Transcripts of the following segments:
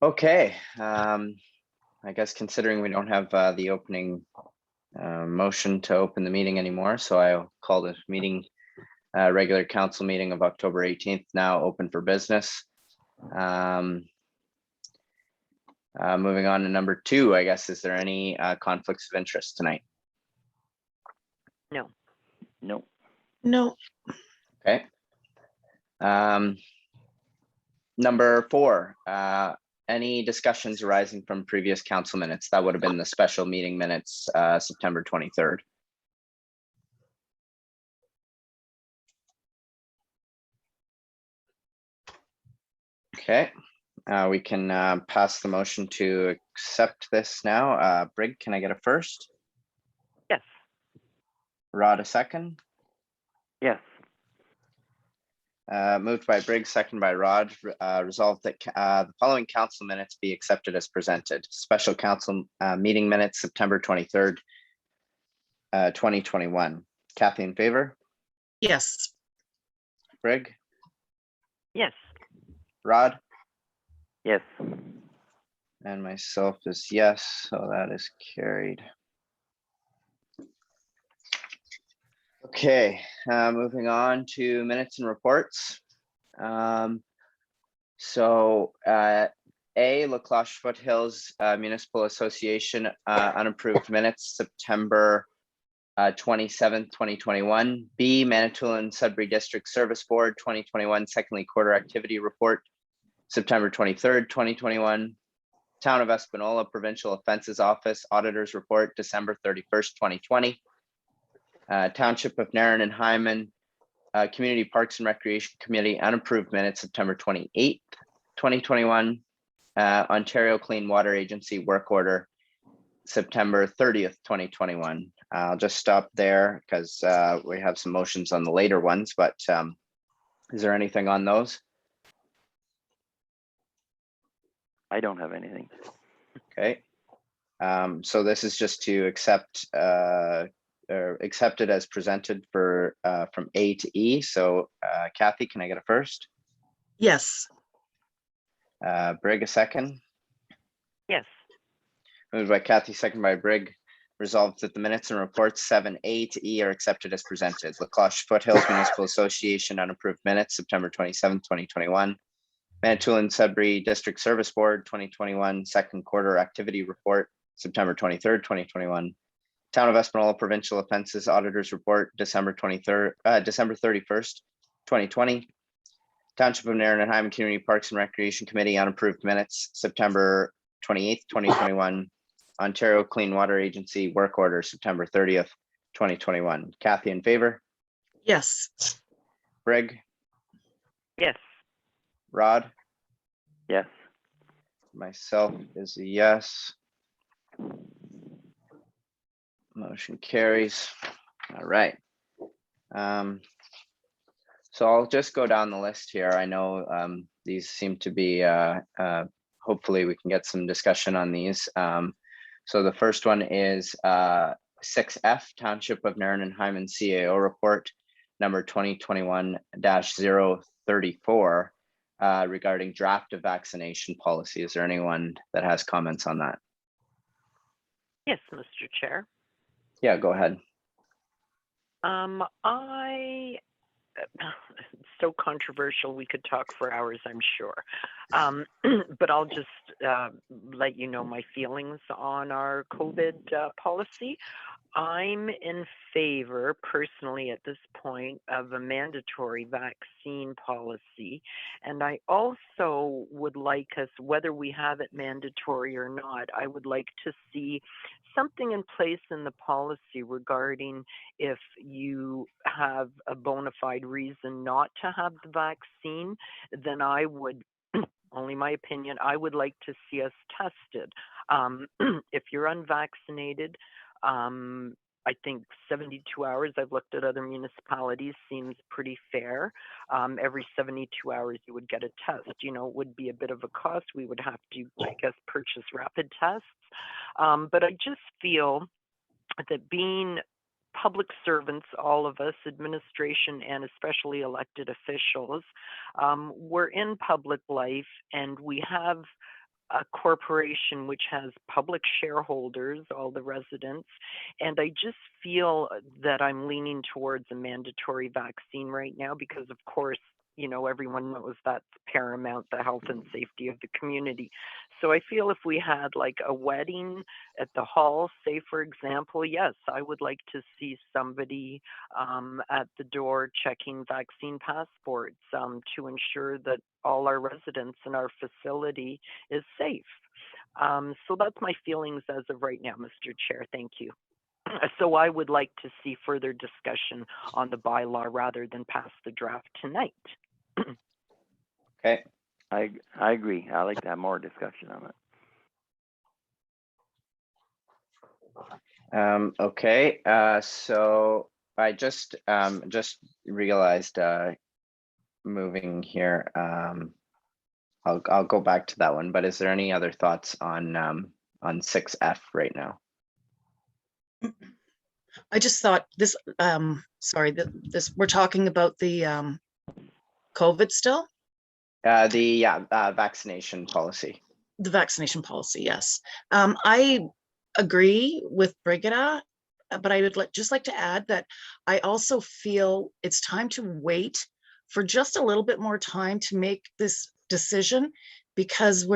Okay, I guess considering we don't have the opening motion to open the meeting anymore, so I'll call this meeting regular council meeting of October 18th now open for business. Moving on to number 2, I guess, is there any conflicts of interest tonight? No. No. Okay. Number 4, any discussions arising from previous council minutes? That would have been the special meeting minutes, September 23rd. Okay, we can pass the motion to accept this now. Brig, can I get a first? Yes. Rod, a second? Yes. Moved by Briggs, second by Rod. Resolved that the following council minutes be accepted as presented. Special council meeting minutes, September 23rd, 2021. Kathy, in favor? Yes. Brig? Yes. Rod? Yes. And myself is yes, so that is carried. Okay, moving on to minutes and reports. A, La Cloche Foothills Municipal Association unapproved minutes, September 27th, 2021. B, Manitoulin Sudbury District Service Board 2021 secondly quarter activity report, September 23rd, 2021. Town of Espanola Provincial Offenses Office Auditor's Report, December 31st, 2020. Township of Nairn and Hyman Community Parks and Recreation Committee unapproved minutes, September 28th, 2021. Ontario Clean Water Agency work order, September 30th, 2021. I'll just stop there because we have some motions on the later ones, but is there anything on those? I don't have anything. Okay. So this is just to accept or accepted as presented for from A to E. So Kathy, can I get a first? Yes. Brig, a second? Yes. Moved by Kathy, second by Brig. Resolved that the minutes and reports 7A to E are accepted as presented. La Cloche Foothills Municipal Association unapproved minutes, September 27th, 2021. Manitoulin Sudbury District Service Board 2021 second quarter activity report, September 23rd, 2021. Town of Espanola Provincial Offenses Auditors Report, December 31st, 2020. Township of Nairn and Hyman Community Parks and Recreation Committee unapproved minutes, September 28th, 2021. Ontario Clean Water Agency work order, September 30th, 2021. Kathy, in favor? Yes. Brig? Yes. Rod? Yes. Myself is a yes. Motion carries. All right. So I'll just go down the list here. I know these seem to be, hopefully we can get some discussion on these. So the first one is 6F, Township of Nairn and Hyman CAO report, number 2021-034, regarding draft of vaccination policy. Is there anyone that has comments on that? Yes, Mr. Chair. Yeah, go ahead. It's so controversial, we could talk for hours, I'm sure. But I'll just let you know my feelings on our COVID policy. I'm in favor, personally, at this point, of a mandatory vaccine policy. And I also would like us, whether we have it mandatory or not, I would like to see something in place in the policy regarding if you have a bona fide reason not to have the vaccine, then I would, only my opinion, I would like to see us tested. If you're unvaccinated, I think 72 hours, I've looked at other municipalities, seems pretty fair. Every 72 hours you would get a test. You know, it would be a bit of a cost. We would have to, I guess, purchase rapid tests. But I just feel that being public servants, all of us, administration and especially elected officials, we're in public life and we have a corporation which has public shareholders, all the residents, and I just feel that I'm leaning towards a mandatory vaccine right now because, of course, you know, everyone knows that's paramount, the health and safety of the community. So I feel if we had like a wedding at the hall, say for example, yes, I would like to see somebody at the door checking vaccine passports to ensure that all our residents in our facility is safe. So that's my feelings as of right now, Mr. Chair. Thank you. So I would like to see further discussion on the bylaw rather than pass the draft tonight. Okay, I agree. I like to have more discussion on it. okay, so I just realized moving here, I'll go back to that one, but is there any other thoughts on 6F right now? I just thought this, sorry, this, we're talking about the COVID still? Vaccination policy. The vaccination policy, yes. I agree with Brigida, but I would just like to add that I also feel it's time to wait for just a little bit more time to make this decision, because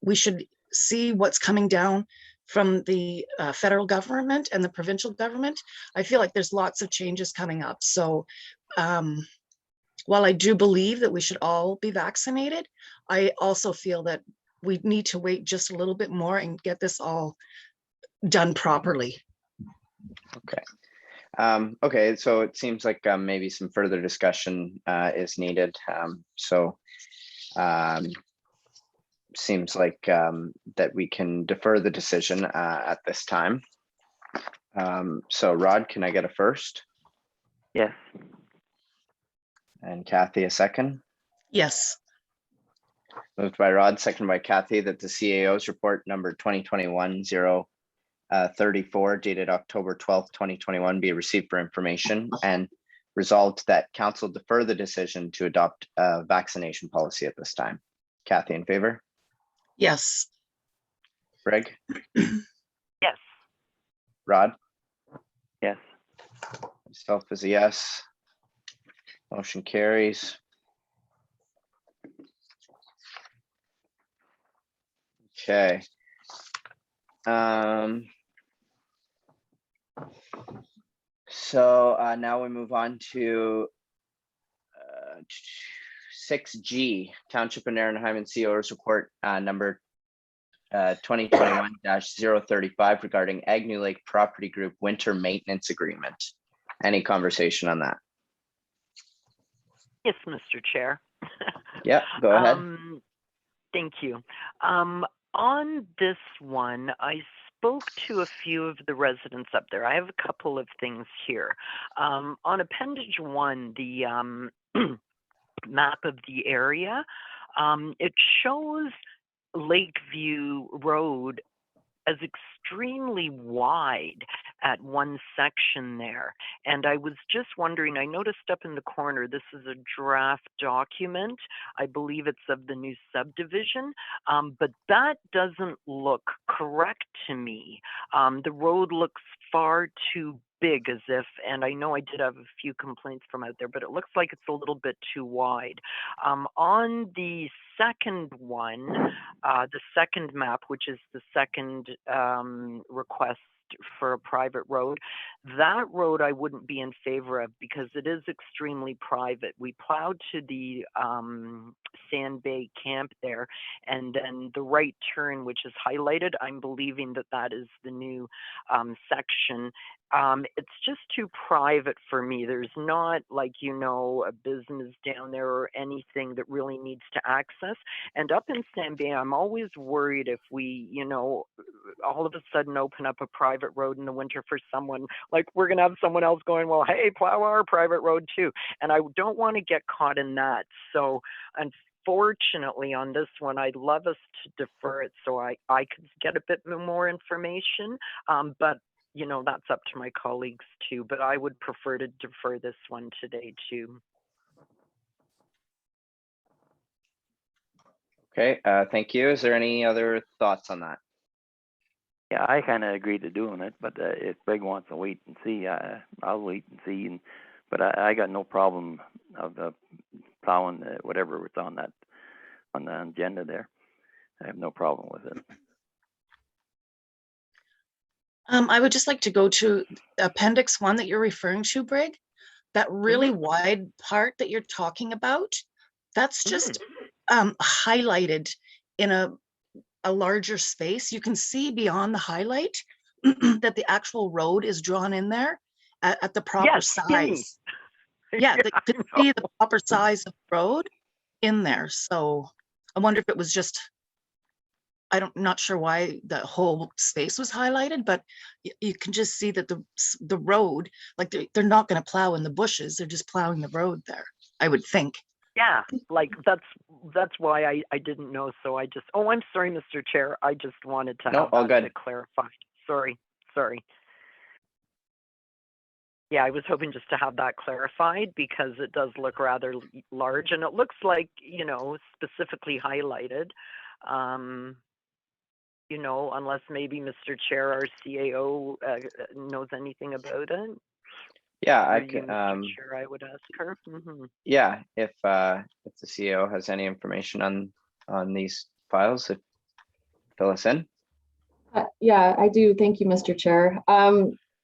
we should see what's coming down from the federal government and the provincial government. I feel like there's lots of changes coming up. So while I do believe that we should all be vaccinated, I also feel that we need to wait just a little bit more and get this all done properly. Okay. Okay, so it seems like maybe some further discussion is needed. Seems like that we can defer the decision at this time. So Rod, can I get a first? Yes. And Kathy a second? Yes. Moved by Rod, seconded by Kathy, that the CAO's report number 2021-034 dated October 12th, 2021 be received for information, and resolved that council defer the decision to adopt a vaccination policy at this time. Kathy in favor? Yes. Greg? Yes. Rod? Yes. Myself is a yes. Motion carries. Okay. So now we move on to 6G, Township of Nairn Hyman CO's report number 2021-035 regarding Agnew Lake Property Group winter maintenance agreement. Any conversation on that? Yes, Mr. Chair. Yeah, go ahead. Thank you. On this one, I spoke to a few of the residents up there. I have a couple of things here. On Appendage 1, the map of the area, it shows Lakeview Road as extremely wide at one section there. And I was just wondering, I noticed up in the corner, this is a draft document. I believe it's of the new subdivision, but that doesn't look correct to me. The road looks far too big, as if, and I know I did have a few complaints from out there, but it looks like it's a little bit too wide. On the second one, the second map, which is the second request for a private road, that road I wouldn't be in favor of because it is extremely private. We plowed to the Sand Bay camp there, and then the right turn, which is highlighted, I'm believing that that is the new section. It's just too private for me. There's not, like, you know, a business down there or anything that really needs to access. And up in Sand Bay, I'm always worried if we, you know, all of a sudden open up a private road in the winter for someone, like we're going to have someone else going, well, hey, plow our private road too. And I don't want to get caught in that. So unfortunately on this one, I'd love us to defer it so I could get a bit more information. But you know, that's up to my colleagues too, but I would prefer to defer this one today too. Okay, thank you. Is there any other thoughts on that? Yeah, I kind of agree to doing it, but if Greg wants to wait and see, I'll wait and see. But I got no problem of plowing whatever was on the agenda there. I have no problem with it. I would just like to go to Appendix 1 that you're referring to, Brig. That really wide part that you're talking about, that's just highlighted in a larger space. You can see beyond the highlight that the actual road is drawn in there at the proper Yes, skinny. size. Yeah, you can see the proper size of the road in there. So I wonder if it was just, I'm not sure why the whole space was highlighted, but you can just see that the road, like they're not going to plow in the bushes. They're just plowing the road there, I would think. Yeah, like that's why I didn't know. So I just, I'm sorry, Mr. Chair. I just wanted to No, have all that good. clarified. Sorry. Yeah, I was hoping just to have that clarified because it does look rather large and it looks like, specifically highlighted. Unless maybe Mr. Chair, our CAO knows anything about it. Yeah, I Through can. you, Mr. Chair, I would ask her. Yeah, if the CEO has any information on these files, fill us in. Yeah, I do. Thank you, Mr. Chair.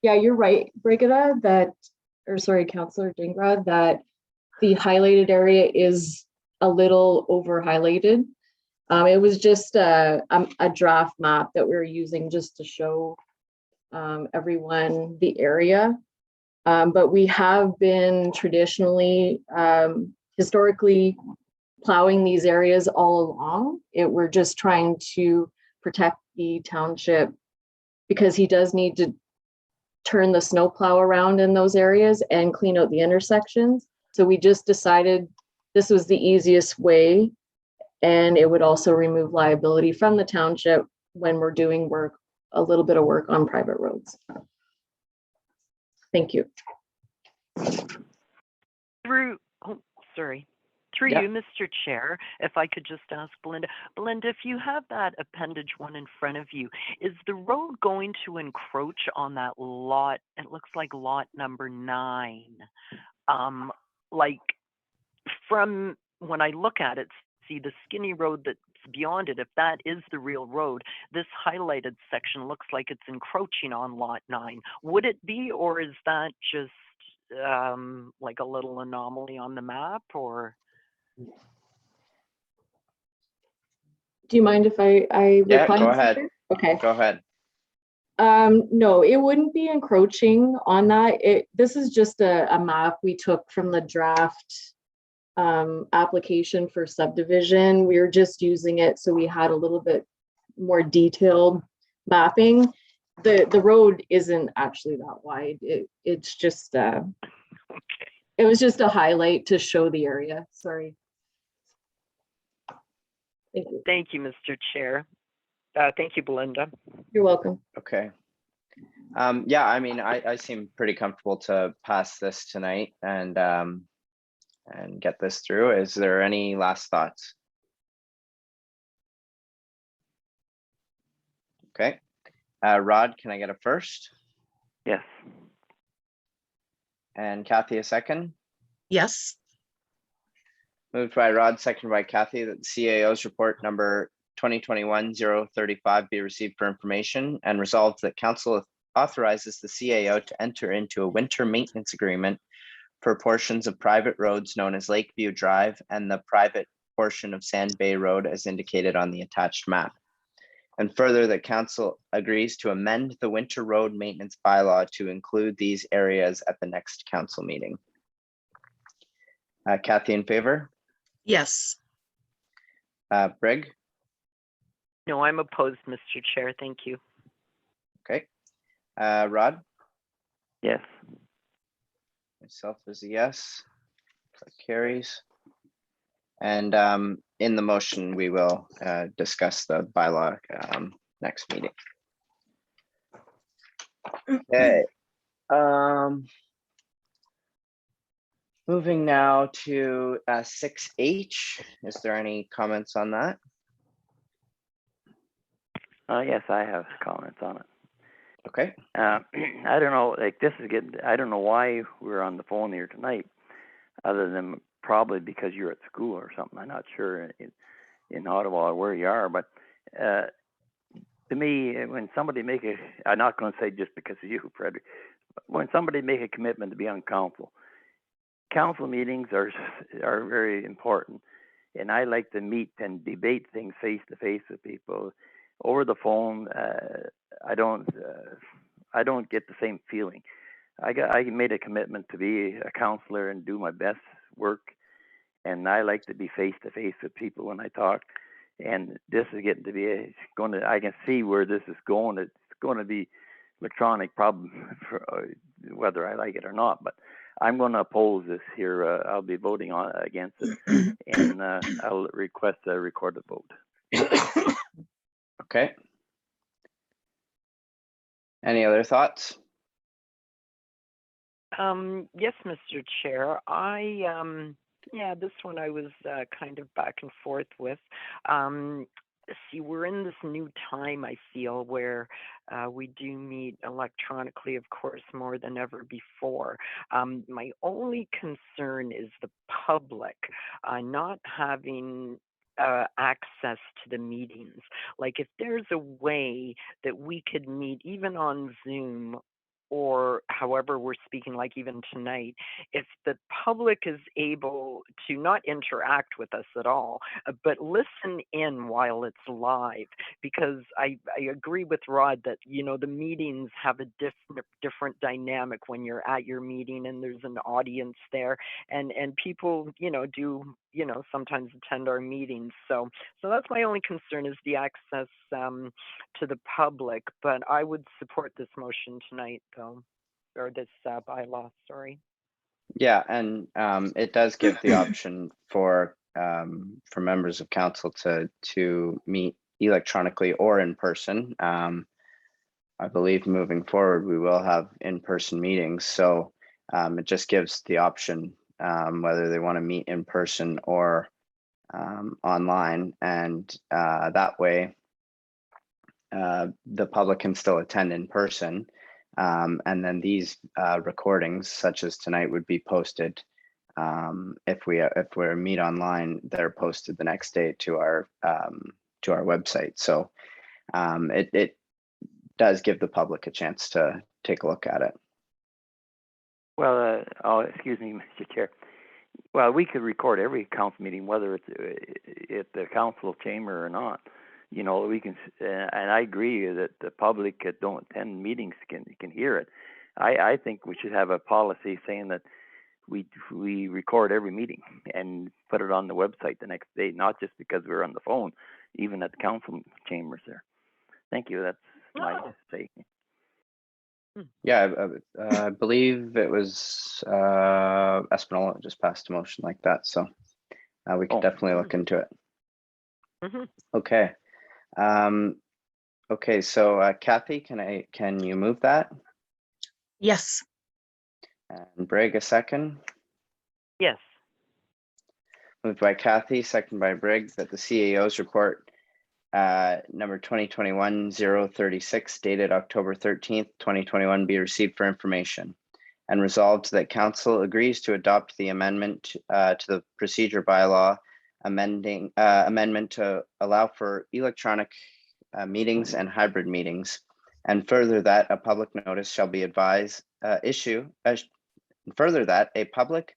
Yeah, you're right, Brigida, Councillor Dingra, that the highlighted area is a little over highlighted. It was just a draft map that we were using just to show everyone the area. But we have been traditionally, historically plowing these areas all along. We're just trying to protect the township because he does need to turn the snowplow around in those areas and clean out the intersections. So we just decided this was the easiest way, and it would also remove liability from the township when we're doing a little bit of work on private roads. Thank you. Through Yeah. you, Mr. Chair, if I could just ask Belinda. Belinda, if you have that appendage 1 in front of you, is the road going to encroach on that lot? It looks like lot number 9. Like from when I look at it, see the skinny road that's beyond it, if that is the real road, this highlighted section looks like it's encroaching on lot 9. Would it be, or is that just like a little anomaly on the map, or? Do you mind if I Yeah, reply? go ahead. Okay. Go ahead. No, it wouldn't be encroaching on that. This is just a map we took from the draft application for subdivision. We were just using it so we had a little bit more detailed mapping. The road isn't actually that wide. It's just Okay. It was just a highlight to show the area. Sorry. Thank you. Thank you, Mr. Chair. Thank you, Belinda. You're welcome. Okay. Yeah, I mean, I seem pretty comfortable to pass this tonight and get this through. Is there any last thoughts? Okay. Rod, can I get a first? Yes. And Kathy a second? Yes. Moved by Rod, seconded by Kathy, that the CAO's report number 2021-035 be received for information, and resolved that council authorizes the CAO to enter into a winter maintenance agreement for portions of private roads known as Lakeview Drive and the private portion of Sand Bay Road as indicated on the attached map. And further, that council agrees to amend the winter road maintenance bylaw to include these areas at the next council meeting. Kathy, in favor? Yes. Brig? No, I'm opposed, Mr. Chair. Thank you. Okay. Rod? Yes. Myself is a yes. That carries. And in the motion, we will discuss the bylaw next meeting. Okay. Moving now to 6H. Is there any comments on that? Yes, I have comments on it. Okay. I don't know, like this is getting, I don't know why we're on the phone here tonight, other than probably because you're at school or something. I'm not sure in Ottawa or where you are, but to me, when somebody I'm not going to say just because of you, Frederick, but when somebody make a commitment to be on council meetings are very important, and I like to meet and debate things face to face with people. Over the phone, I don't get the same feeling. I made a commitment to be a counselor and do my best work, and I like to be face to face with people when I talk. And this is getting to be I can see where this is going. It's going to be electronic, probably, whether I like it or not. But I'm going to oppose this here. I'll be voting against it, and I'll request a recorded vote. Okay. Any other thoughts? Yes, Mr. Chair. Yeah, this one I was kind of back and forth with. See, we're in this new time, I feel, where we do meet electronically, of course, more than ever before. My only concern is the public not having access to the meetings. Like, if there's a way that we could meet even on Zoom or however we're speaking, like even tonight, if the public is able to not interact with us at all, but listen in while it's live, because I agree with Rod that, you know, the meetings have a different dynamic when you're at your meeting and there's an audience there, and people, you know, do, you know, sometimes attend our meetings. So that's my only concern, is the access to the public. But I would support this motion tonight, though, or this bylaw, sorry. Yeah, and it does give the option for members of council to meet electronically or in person. I believe moving forward, we will have in-person meetings. So it just gives the option whether they want to meet in person or online. And that way, the public can still attend in person. And then these recordings, such as tonight, would be posted. If we're meet online, they're posted the next day to our website. So it does give the public a chance to take a look at it. Well, excuse me, Mr. Chair. Well, we could record every council meeting, whether it's at the council chamber or not. You know, we can, and I agree that the public that don't attend meetings can hear it. I think we should have a policy saying that we record every meeting and put it on the website the next day, not just because we're on the phone, even at the council chambers there. Thank you. That's my say. Yeah, I believe it was Espinola just passed a motion like that, so we could definitely look into it. Mm-hmm. Okay. Okay, so Kathy, can you move that? Yes. And Brig, a second. Yes. Moved by Kathy, second by Brig, that the CAO's report number 2021-036 dated October 13th, 2021 be received for information, and resolved that council agrees to adopt the amendment to the procedure bylaw amendment to allow for electronic meetings and hybrid meetings, and further that a public notice shall be further that a public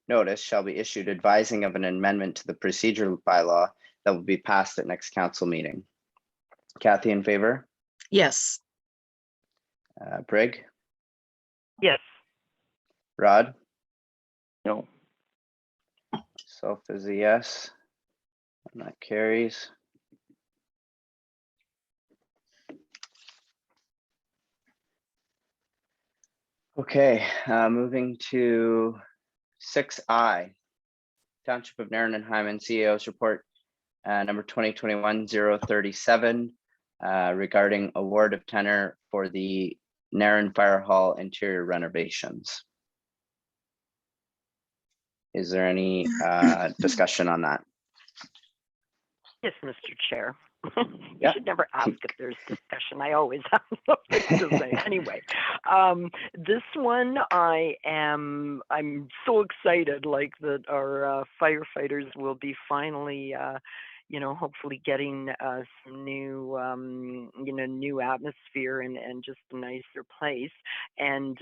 notice shall be issued advising of an amendment to the procedure bylaw that will be passed at next council meeting. Kathy, in favor? Yes. Brig? Yes. Rod? No. Self is a yes, and that carries. Okay, moving to 6I, Township of Nairn and Hyman CAO's report number 2021-037 regarding award of tenor for the Nairn Fire Hall interior renovations. Is there any discussion on that? Yes, Mr. Chair. You Yeah. should never ask if there's discussion. I always have something to say. Anyway, this one I'm so excited, like that our firefighters will be finally hopefully getting some new new atmosphere and just a nicer place. And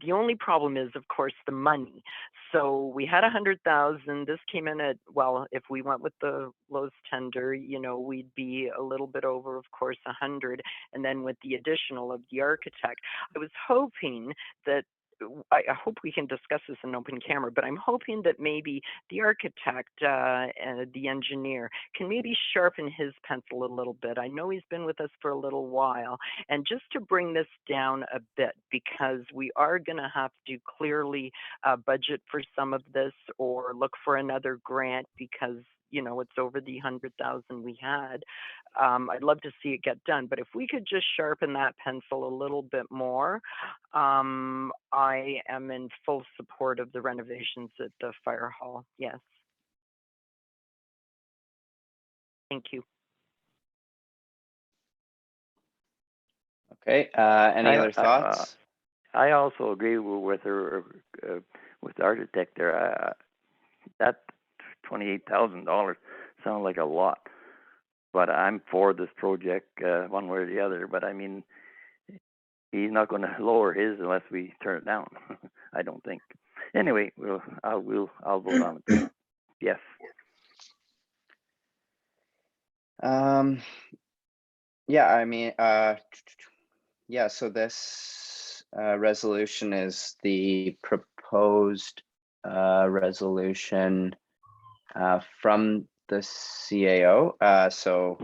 the only problem is, of course, the money. So we had 100,000. This came in at, well, if we went with the lowest tender, we'd be a little bit over, of course, 100. And then with the additional of the architect, I was hoping that I hope we can discuss this in open camera, but I'm hoping that maybe the architect and the engineer can maybe sharpen his pencil a little bit. I know he's been with us for a little while, and just to bring this down a bit, because we are going to have to clearly budget for some of this or look for another grant because it's over the 100,000 we had. I'd love to see it get done, but if we could just sharpen that pencil a little bit more, I am in full support of the renovations at the fire hall. Yes. Thank you. Okay, any other thoughts? I also agree with her, with the architect there. That $28,000 sounds like a lot, but I'm for this project one way or the other. But I mean, he's not going to lower his unless we turn it down. I don't think. Anyway, I'll vote on it. Yes. Yeah, I mean, yeah, so this resolution is the proposed resolution from the CAO. So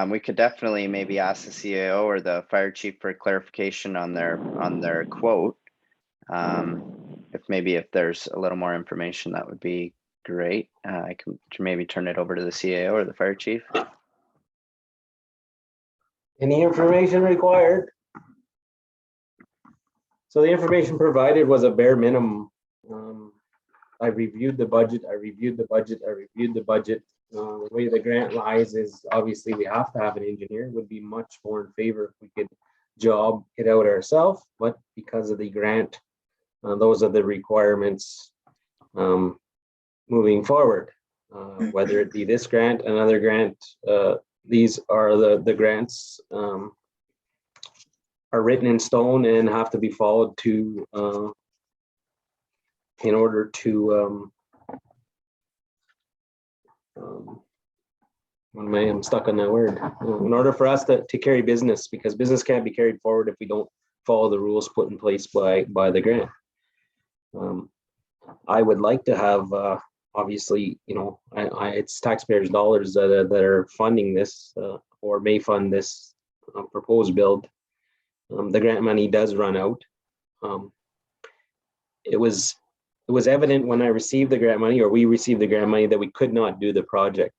we could definitely maybe ask the CAO or the fire chief for clarification on their quote. If there's a little more information, that would be great. I can maybe turn it over to the CAO or the fire chief. Any information required? So the information provided was a bare minimum. I reviewed the budget. The way the grant lies is obviously we have to have an engineer. Would be much more in favor if we could job it out ourselves, but because of the grant, those are the requirements moving forward. Whether it be this grant, another grant, these are the grants are written in stone and have to be followed to in order to I'm stuck on that word. In order for us to carry business, because business can't be carried forward if we don't follow the rules put in place by the grant. I would like to have obviously, it's taxpayers' dollars that are funding this or may fund this proposed build. The grant money does run out. It was evident when I received the grant money, or we received the grant money, that we could not do the project.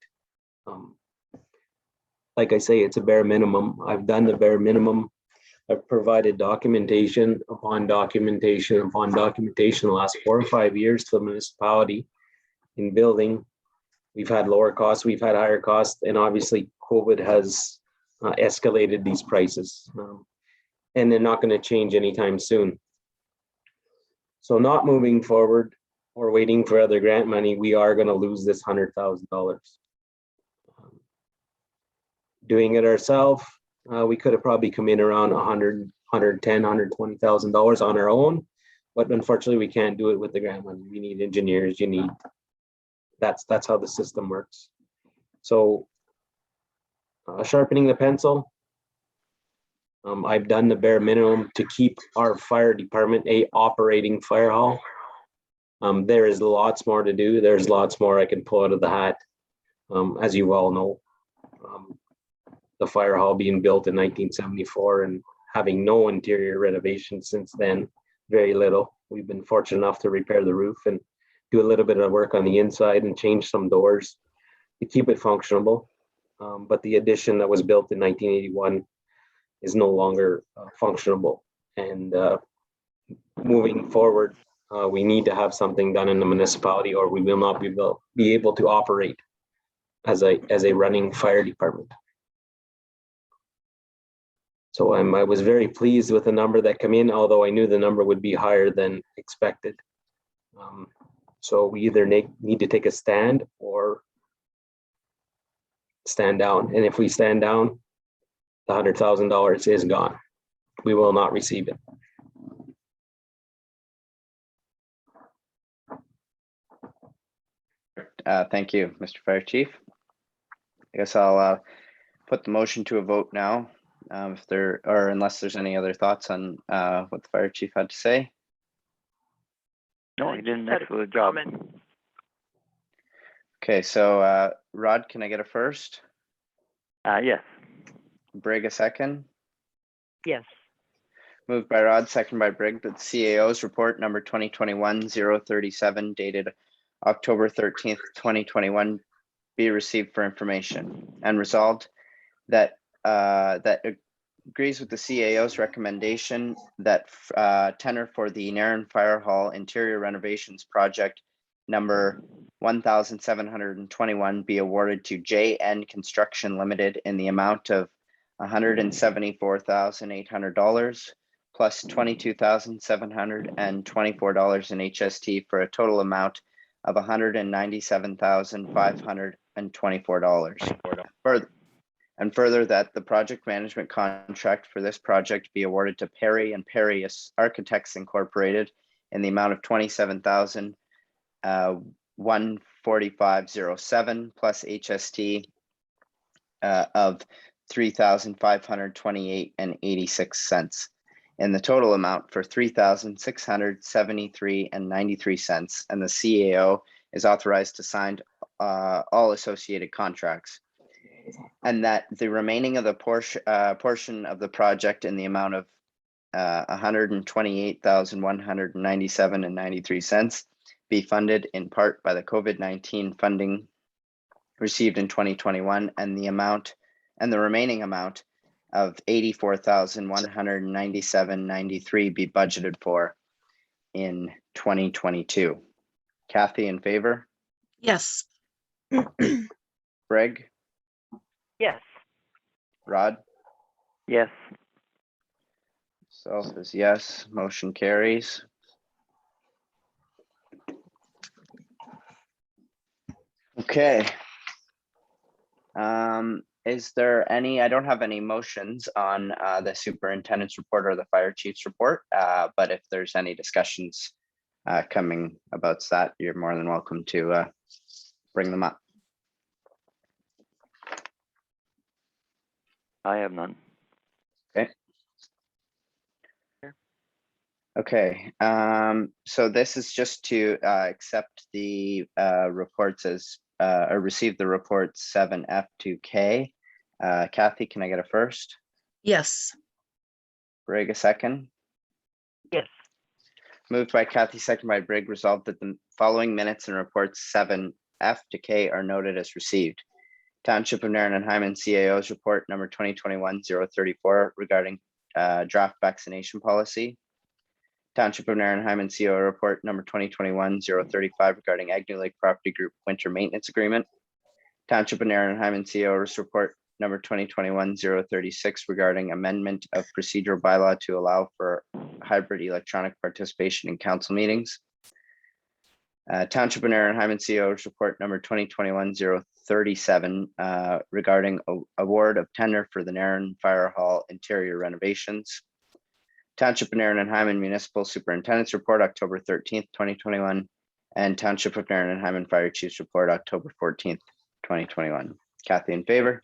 Like I say, it's a bare minimum. I've done the bare minimum. I've provided documentation upon documentation upon documentation the last 4 or 5 years to the municipality in building. We've had lower costs, we've had higher costs, and obviously COVID has escalated these prices. And they're not going to change anytime soon. So not moving forward or waiting for other grant money, we are going to lose this $100,000. Doing it ourselves, we could have probably come in around $110,000, $120,000 on our own, but unfortunately we can't do it with the grant money. We need engineers. That's how the system works. So sharpening the pencil. I've done the bare minimum to keep our fire department a operating fire hall. There is lots more to do. There's lots more I can pull out of the hat. As you all know, the fire hall being built in 1974 and having no interior renovation since then, very little. We've been fortunate enough to repair the roof and do a little bit of work on the inside and change some doors to keep it functionable. But the addition that was built in 1981 is no longer functionable. And moving forward, we need to have something done in the municipality, or we will not be able to operate as a running fire department. So I was very pleased with the number that came in, although I knew the number would be higher than expected. So we either need to take a stand or stand down. And if we stand down, the $100,000 is gone. We will not receive it. Thank you, Mr. Fire Chief. I guess I'll put the motion to a vote now. Unless there's any other thoughts on what the fire chief had to say. No, he did an excellent job. Okay, so Rod, can I get a first? Yes. Brig a second? Yes. Moved by Rod, second by Brig, that the CAO's report number 2021-037 dated October 13th, 2021 be received for information, and resolved that that agrees with the CAO's recommendation that tender for the Nairn Fire Hall interior renovations project number 1721 be awarded to JN Construction Limited in the amount of $174,800 plus $22,724 in HST for a total amount of $197,524. Further that the project management contract for this project be awarded to Perry and Perry Architects Incorporated in the amount of $27,145.07 plus HST of $3,528.86 in the total amount for $3,673.93, and the CAO is authorized to sign all associated contracts, and that the remaining of the portion of the project in the amount of $128,197.93 be funded in part by the COVID-19 funding received in 2021, and the remaining amount of $84,197.93 be budgeted for in 2022. Kathy, in favor? Yes. Greg? Yes. Rod? Yes. Self is yes, motion carries. Okay. Is there any, I don't have any motions on the superintendent's report or the fire chief's report, but if there's any discussions coming about that, you're more than welcome to bring them up. I have none. Okay. Okay, so this is just to accept the reports as, or receive the reports 7F to K. Kathy, can I get a first? Yes. Brig, a second? Yes. Moved by Kathy, second by Brig, resolved that the following minutes and reports 7F to K are noted as received. Township of Nairn and Hyman CAO's report number 2021-034 regarding draft vaccination policy. Township of Nairn and Hyman CAO report number 2021-035 regarding Agnew Lake Property Group winter maintenance agreement. Township of Nairn and Hyman CAO's report number 2021-036 regarding amendment of procedural bylaw to allow for hybrid electronic participation in council meetings. Township of Nairn and Hyman CAO's report number 2021-037 regarding award of tender for the Nairn Fire Hall interior renovations. Township of Nairn and Hyman Municipal Superintendent's Report, October 13th, 2021, and Township of Nairn and Hyman Fire Chief's Report, October 14th, 2021. Kathy, in favor?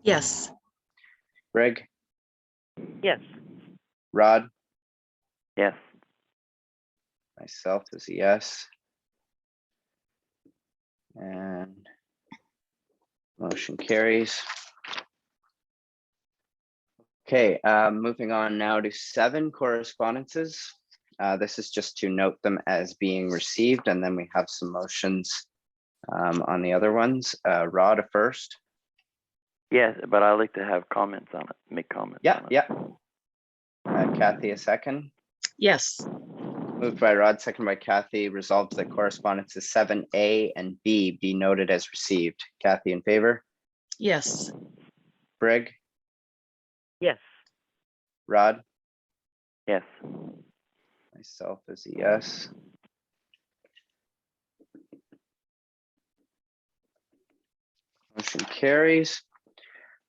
Yes. Brig? Yes. Rod? Yes. Myself is a yes. And motion carries. Okay, moving on now to 7 correspondences. This is just to note them as being received, and then we have some motions on the other ones. Rod, a first. Yes, but I'd like to have comments on it, make comments on it. Yeah. Kathy, a second. Yes. Moved by Rod, second by Kathy, resolved that correspondences 7A and B be noted as received. Kathy in favor, Yes. Brig, Yes. Rod, Yes. myself is a yes. Motion carries.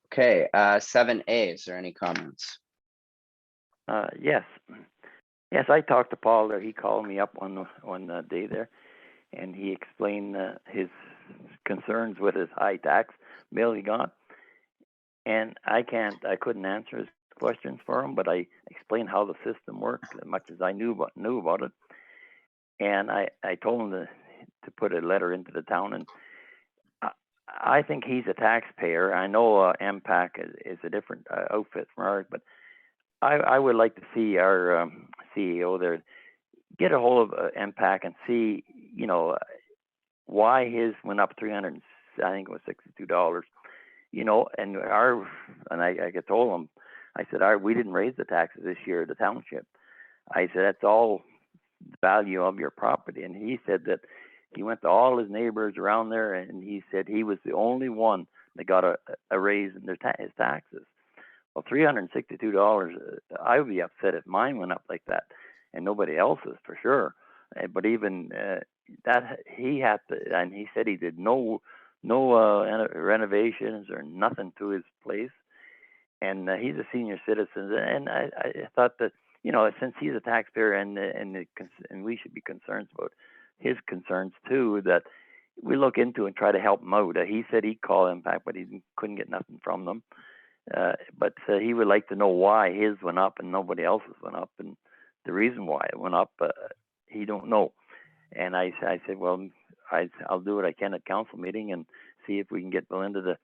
Okay, 7A, is there any comments? Yes. Yes, I talked to Paul there. He called me up one day there, and he explained his concerns with his high tax bill he got. And I couldn't answer his questions for him, but I explained how the system worked as much as I knew about it. And I told him to put a letter into the town, and I think he's a taxpayer. I know MPAC is a different outfit from ours, but I would like to see our CEO there get a hold of MPAC and see, why his went up $300, I think it was $62. And I told him, I said, we didn't raise the taxes this year at the township. I said, that's all the value of your property. And he said that he went to all his neighbors around there, and he said he was the only one that got a raise in his taxes. Well, $362, I would be upset if mine went up like that, and nobody else's for sure. But even that, he had to, and he said he did no renovations or nothing to his place, and he's a senior citizen. And I thought that, since he's a taxpayer and we should be concerned about his concerns too, that we look into and try to help him out. He said he'd call MPAC, but he couldn't get nothing from them. But he would like to know why his went up and nobody else's went up, and the reason why it went up, he don't know. And I said, well, I'll do what I can at council meeting and see if we can get Belinda to,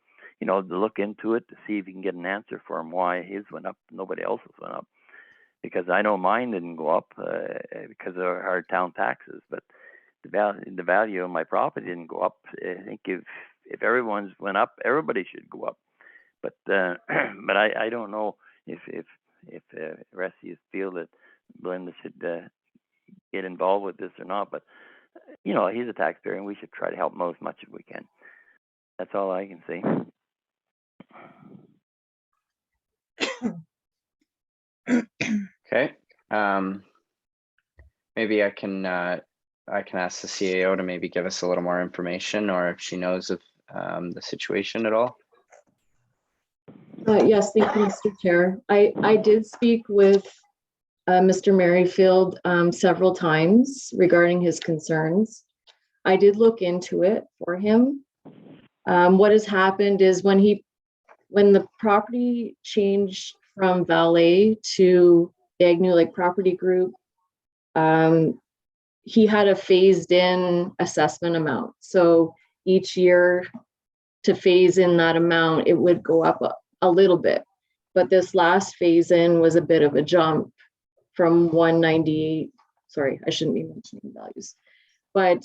to look into it to see if you can get an answer for him why his went up, nobody else's went up. Because I know mine didn't go up because of our town taxes, but the value of my property didn't go up. I think if everyone's went up, everybody should go up. But but I don't know if the rest of you feel that Belinda should get involved with this or not. But he's a taxpayer, and we should try to help him out as much as we can. That's all I can say. Okay, maybe I can ask the CAO to maybe give us a little more information, or if she knows of the situation at all. Yes, thank you, Mr. Chair. I did speak with Mr. Merrifield several times regarding his concerns. I did look into it for him. What has happened is when the property changed from valet to Agnew Lake Property Group, he had a phased in assessment amount. So each year to phase in that amount, it would go up a little bit. But this last phase in was a bit of a jump from 198. Sorry, I shouldn't be mentioning values. But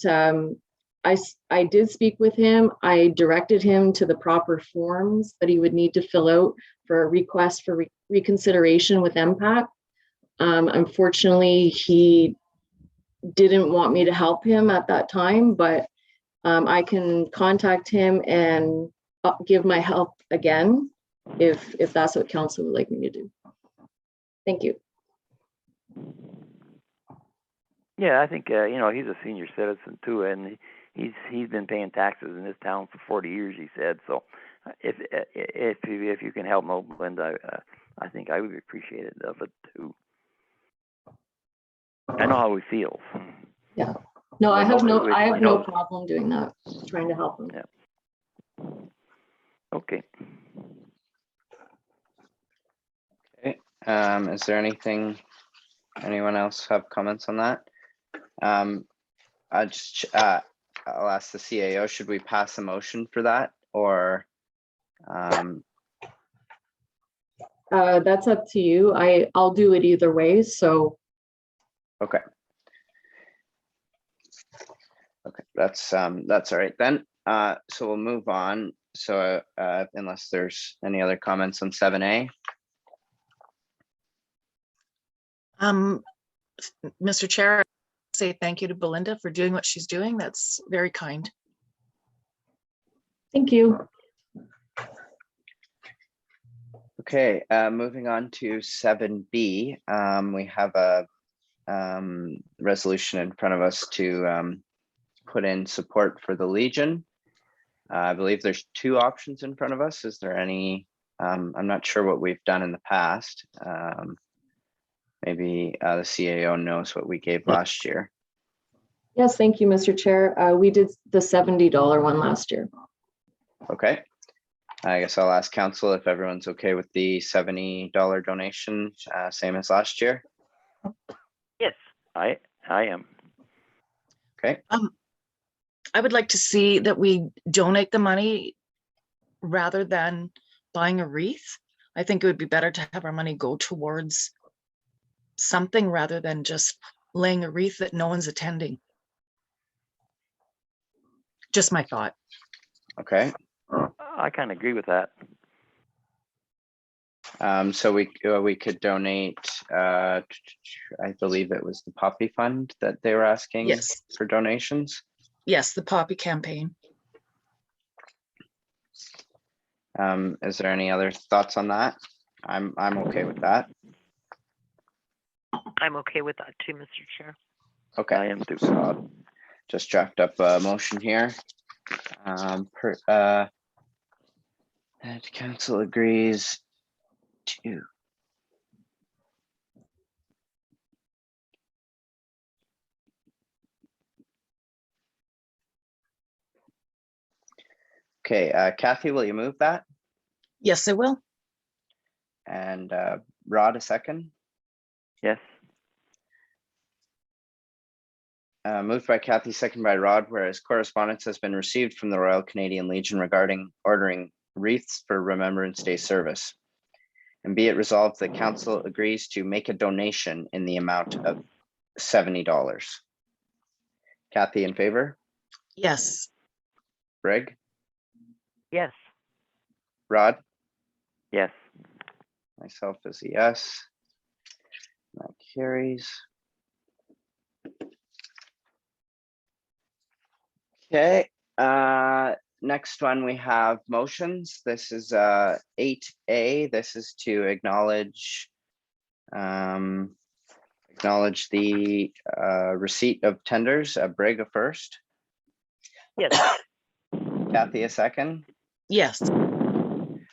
I did speak with him. I directed him to the proper forms that he would need to fill out for a request for reconsideration with MPAC. Unfortunately, he didn't want me to help him at that time, but I can contact him and give my help again if that's what council would like me to do. Thank you. Yeah, I think he's a senior citizen too, and he's been paying taxes in this town for 40 years. He said so. If you can help him out, Linda, I think I would be appreciative of it too. I know how he feels. Yeah. No, I have no problem doing that. Trying to help him. Yeah. Okay. Okay. Is there anyone else have comments on that? I'll ask the CAO, should we pass a motion for that, or that's up to you. I'll do it either way. So okay. Okay, that's all right then. So we'll move on. So unless there's any other comments on 7A. Mr. Chair, say thank you to Belinda for doing what she's doing. That's very kind. Thank you. Okay, moving on to 7B. We have a resolution in front of us to put in support for the Legion. I believe there's two options in front of us. Is there any? I'm not sure what we've done in the past. Maybe the CAO knows what we gave last year. Yes, thank you, Mr. Chair. We did the $70 one last year. Okay. I guess I'll ask council if everyone's okay with the $70 donation, same as last year. Yes. I am. Okay. I would like to see that we donate the money rather than buying a wreath. I think it would be better to have our money go towards something rather than just laying a wreath that no one's attending. Just my thought. Okay. I kind of agree with that. So we could donate, I believe it was the Poppy Fund that they were asking Yes. for donations. Yes, the Poppy campaign. Is there any other thoughts on that? I'm okay with that. I'm okay with that too, Mr. Chair. Okay. I am too. So I'll just draft up a motion here. That council agrees to okay, Kathy, will you move that? Yes, I will. And Rod, a second. Yes. Moved by Kathy, second by Rod, whereas correspondence has been received from the Royal Canadian Legion regarding ordering wreaths for Remembrance Day service. And be it resolved, the council agrees to make a donation in the amount of $70. Kathy, in favor? Yes. Brig? Yes. Rod? Yes. Myself is a yes. That carries. Okay, next one we have motions. This is 8A. This is to acknowledge the receipt of tenders. Brig a first. Yes. Kathy a second. Yes.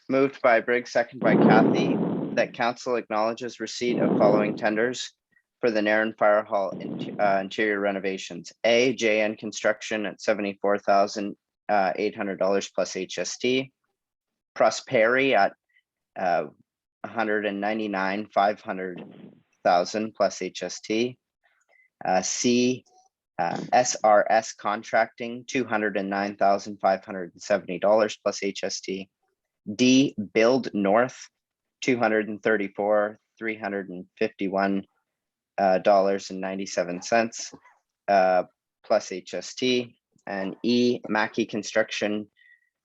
Moved by Briggs, second by Kathy, that council acknowledges receipt of following tenders for the Nairn Fire Hall interior renovations. A, JN Construction at $74,800 plus HST. Prosperi at $199,500 plus HST. C, SRS Contracting, $209,570 plus HST. D, Build North, $234,351.97 plus HST. And E, Mackey Construction,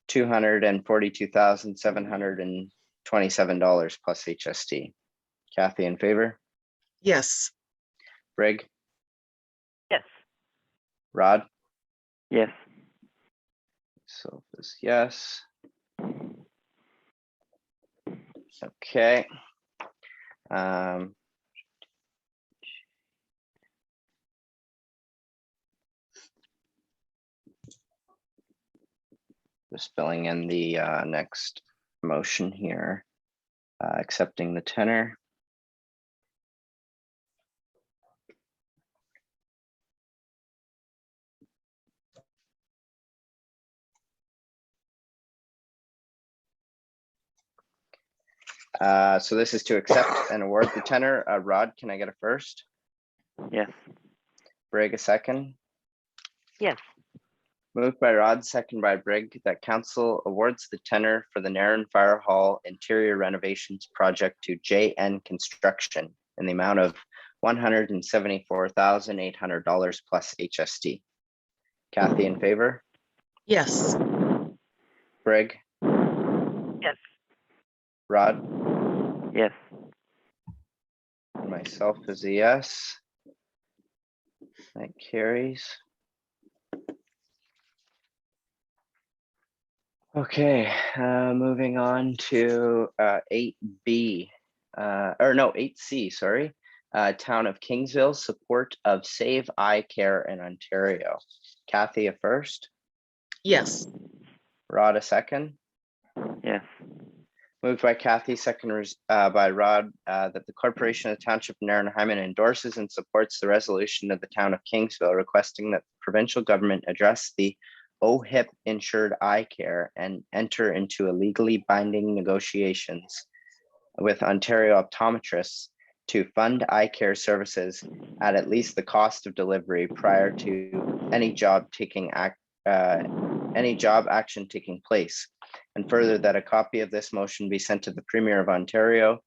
$242,727 plus HST. Kathy, in favor? Yes. Brig? Yes. Rod? Yes. So this yes. Okay. Just filling in the next motion here, accepting the tenor. So this is to accept and award the tenor. Rod, can I get a first? Yes. Brig, a second. Yes. Moved by Rod, second by Brig, that council awards the tenor for the Nairn Fire Hall interior renovations project to JN Construction in the amount of $174,800 plus HST. Kathy, in favor? Yes. Brig? Yes. Rod? Yes. And myself is a yes. That carries. Okay, moving on to 8B, or no, 8C, sorry. Town of Kingsville, support of Save Eye Care in Ontario. Kathy, a first. Yes. Rod, a second. Yes. Moved by Kathy, second by Rod, that the Corporation of the Township of Nairn Hyman endorses and supports the resolution of the Town of Kingsville requesting that the provincial government address the OHIP insured eye care and enter into a legally binding negotiations with Ontario optometrists to fund eye care services at least the cost of delivery prior to any job action taking place. And further, that a copy of this motion be sent to the Premier of Ontario,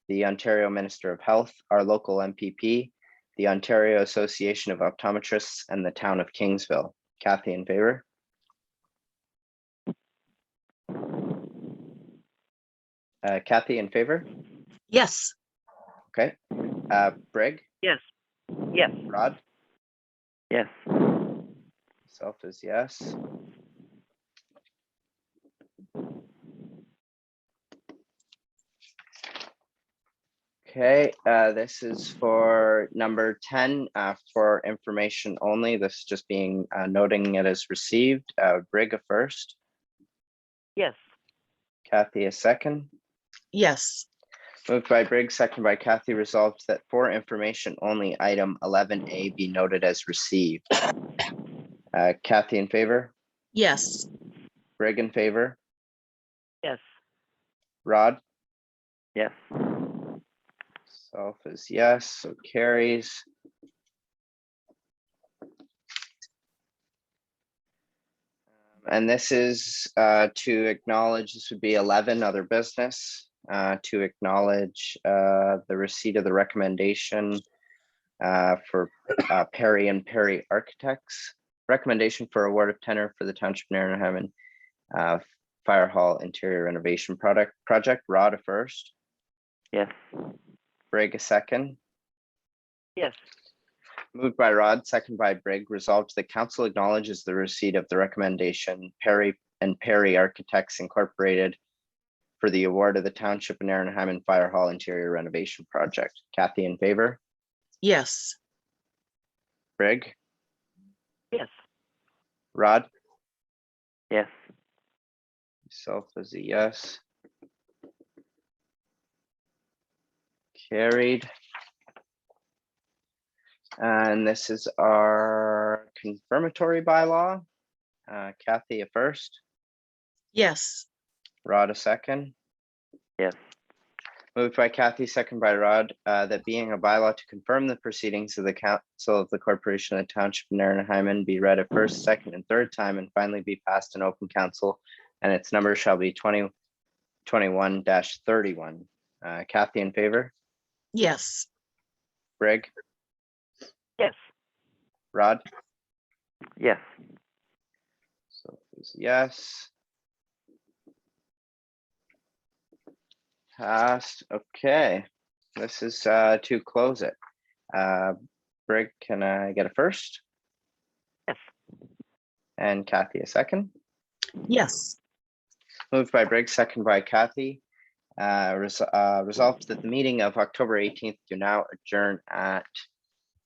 the Ontario Minister of Health, our local MPP, the Ontario Association of Optometrists, and the Town of Kingsville. Kathy, in favor? Kathy, in favor? Yes. Okay. Brig? Yes. Yes. Rod? Yes. Self is yes. Okay, this is for number 10, for information only. This is just being noting it as received. Brig, a first. Yes. Kathy, a second. Yes. Moved by Briggs, second by Kathy, resolved that for information only, item 11A be noted as received. Kathy, in favor? Yes. Brig, in favor? Yes. Rod? Yes. Self is yes, so carries. And this is to acknowledge, this would be 11 other business, to acknowledge the receipt of the recommendation for Perry and Perry Architects, recommendation for award of tender for the Township of Nairn and Hyman Fire Hall Interior Renovation project. Rod, a first. Yes. Brig, a second. Yes. Moved by Rod, second by Brig, resolved that council acknowledges the receipt of the recommendation Perry and Perry Architects Incorporated for the award of the Township of Nairn and Hyman Fire Hall Interior Renovation Project. Kathy, in favor? Yes. Brig? Yes. Rod? Yes. Self is a yes. Carried. And this is our confirmatory bylaw. Kathy, a first. Yes. Rod, a second. Yes. Moved by Kathy, second by Rod, that being a bylaw to confirm the proceedings of the council of the Corporation of the Township of Nairn and Hyman be read a first, second, and third time and finally be passed in open council, and its number shall be 2021-31. Kathy, in favor? Yes. Brig? Yes. Rod? Yes. So it's yes. Passed. Okay. This is to close it. Brig, can I get a first? Yes. And Kathy, a second. Yes. Moved by Briggs, second by Kathy. Resolved that the meeting of October 18th do now adjourn at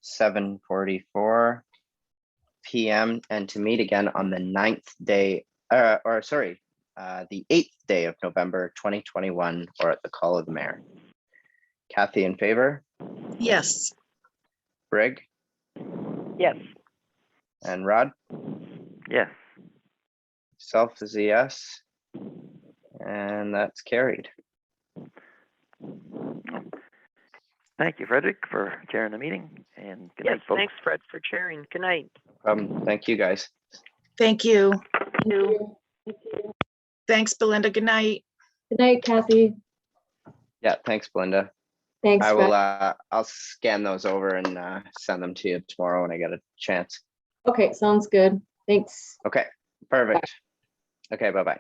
7:44 p.m. and to meet again on the 9th day, the 8th day of November 2021, or at the call of the mayor. Kathy, in favor? Yes. Brig? Yes. And Rod? Yes. Self is a yes. And that's carried. Thank you, Frederick, for chairing the meeting, and good Yes. night, folks. Thanks, Fred, for chairing. Good night. Thank you, guys. Thank you. Thank you. Thanks, Belinda. Good night. Good night, Kathy. Yeah, thanks, Belinda. Thanks, I will. Fred. I'll scan those over and send them to you tomorrow when I get a chance. Okay, sounds good. Thanks. Okay, perfect. Okay, bye-bye.